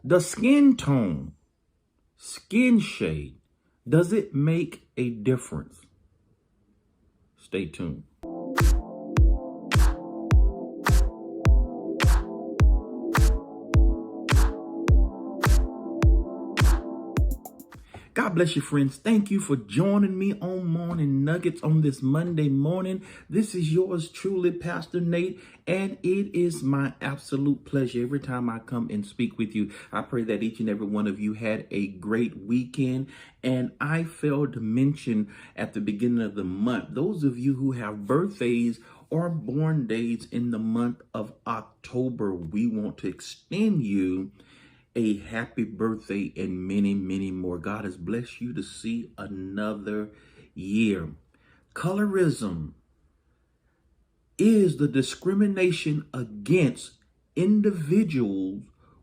The skin tone, skin shade, does it make a difference? Stay tuned. God bless you, friends. Thank you for joining me on Morning Nuggets on this Monday morning. This is yours truly, Pastor Nate, and it is my absolute pleasure every time I come and speak with you. I pray that each and every one of you had a great weekend. And I failed to mention at the beginning of the month, those of you who have birthdays or born days in the month of October, we want to extend you a happy birthday and many, many more. God has blessed you to see another year. Colorism is the discrimination against individuals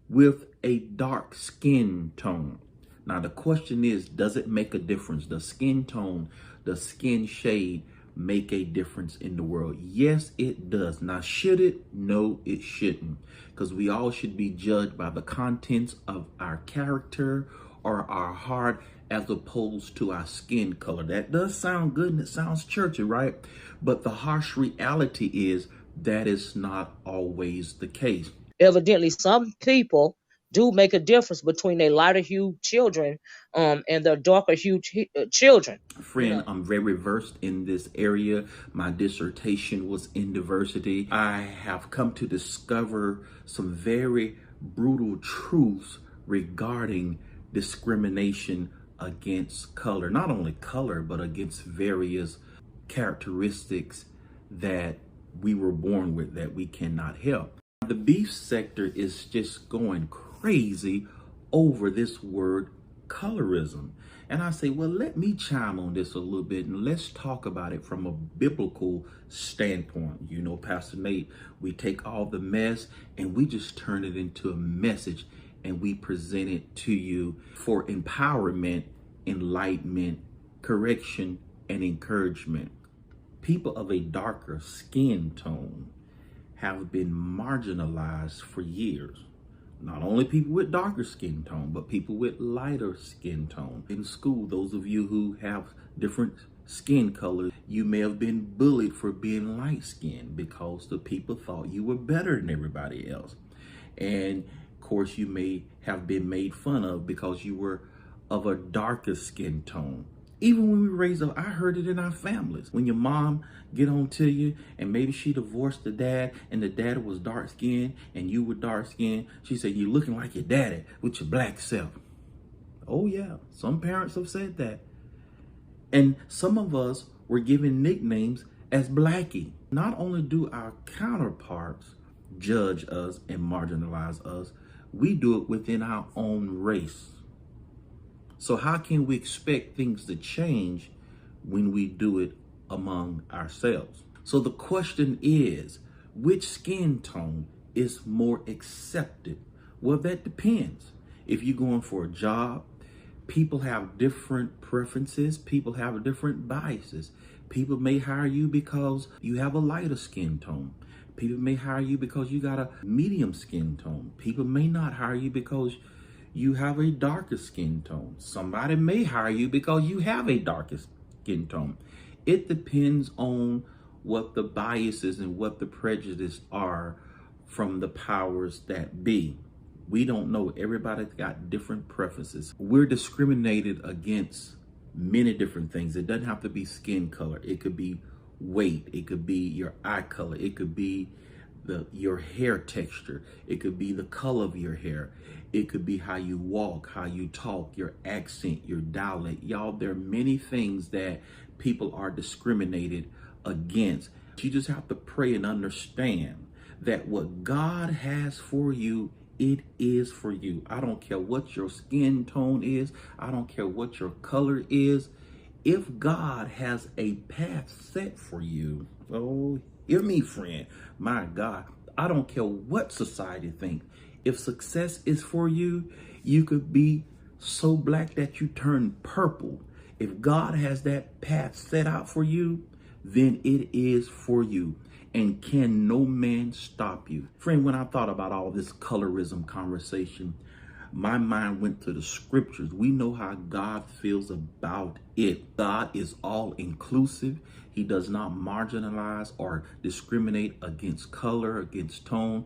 with a dark skin tone. Now, the question is, does it make a difference? The skin tone, the skin shade make a difference in the world? Yes, it does. Now, should it? No, it shouldn't. Because we all should be judged by the contents of our character or our heart as opposed to our skin color. That does sound good and it sounds churchy, right? But the harsh reality is that is not always the case. Evidently, some people do make a difference between their lighter hued children and their darker hued children. Friend, I'm very versed in this area. My dissertation was in diversity. I have come to discover some very brutal truths regarding discrimination against color. Not only color, but against various characteristics that we were born with that we cannot help. The beef sector is just going crazy over this word colorism. And I say, well, let me chime on this a little bit and let's talk about it from a biblical standpoint. You know, Pastor Nate, we take all the mess and we just turn it into a message and we present it to you for empowerment, enlightenment, correction, and encouragement. People of a darker skin tone have been marginalized for years. Not only people with darker skin tone, but people with lighter skin tone. In school, those of you who have different skin colors, you may have been bullied for being light skinned because the people thought you were better than everybody else. And of course, you may have been made fun of because you were of a darker skin tone. Even when we raised up, I heard it in our families. When your mom get on to you and maybe she divorced the dad and the dad was dark skinned and you were dark skinned, she said, "You're looking like your daddy with your black self." Oh yeah, some parents have said that. And some of us were given nicknames as Blackie. Not only do our counterparts judge us and marginalize us, we do it within our own race. So how can we expect things to change when we do it among ourselves? So the question is, which skin tone is more accepted? Well, that depends. If you're going for a job, people have different preferences. People have different biases. People may hire you because you have a lighter skin tone. People may hire you because you got a medium skin tone. People may not hire you because you have a darker skin tone. Somebody may hire you because you have a darker skin tone. It depends on what the biases and what the prejudices are from the powers that be. We don't know. Everybody's got different preferences. We're discriminated against many different things. It doesn't have to be skin color. It could be weight. It could be your eye color. It could be your hair texture. It could be the color of your hair. It could be how you walk, how you talk, your accent, your dialect. Y'all, there are many things that people are discriminated against. You just have to pray and understand that what God has for you, it is for you. I don't care what your skin tone is. I don't care what your color is. If God has a path set for you, oh, hear me, friend. My God, I don't care what society thinks. If success is for you, you could be so black that you turn purple. If God has that path set out for you, then it is for you. And can no man stop you? Friend, when I thought about all this colorism conversation, My mind went to the scriptures. We know how God feels about it. God is all inclusive. He does not marginalize or discriminate against color, against tone.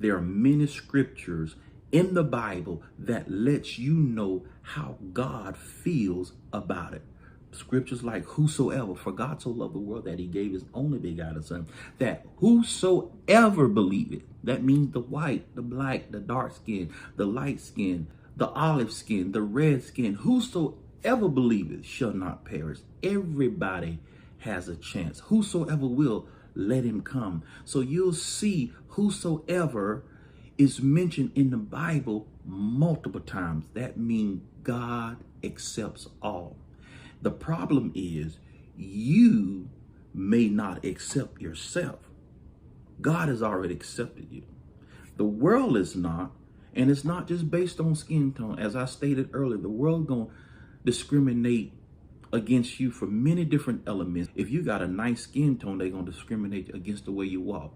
There are many scriptures in the Bible that lets you know how God feels about it. Scriptures like whosoever, for God so loved the world that he gave his only begotten son, that whosoever believeth, that means the white, the black, the dark skin, the light skin, the olive skin, the red skin, whosoever believeth shall not perish. Everybody has a chance. Whosoever will, let him come. So you'll see whosoever is mentioned in the Bible multiple times. That means God accepts all. The problem is you may not accept yourself. God has already accepted you. The world is not, and it's not just based on skin tone. As I stated earlier, the world gonna discriminate against you for many different elements. If you got a nice skin tone, they're gonna discriminate against the way you walk.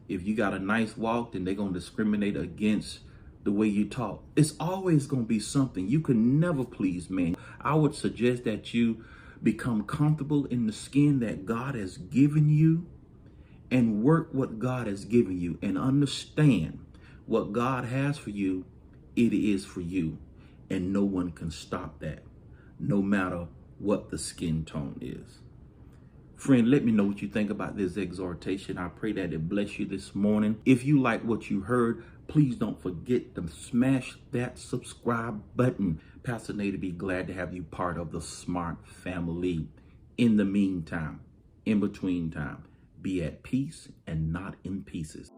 If you got a nice walk, then they're gonna discriminate against the way you talk. It's always gonna be something. You can never please man. I would suggest that you become comfortable in the skin that God has given you and work what God has given you and understand what God has for you. It is for you, and no one can stop that, no matter what the skin tone is. Friend, let me know what you think about this exhortation. I pray that it bless you this morning. If you like what you heard, please don't forget to smash that subscribe button. Pastor Nate will be glad to have you part of the Smart family. In the meantime, in between time, be at peace and not in pieces.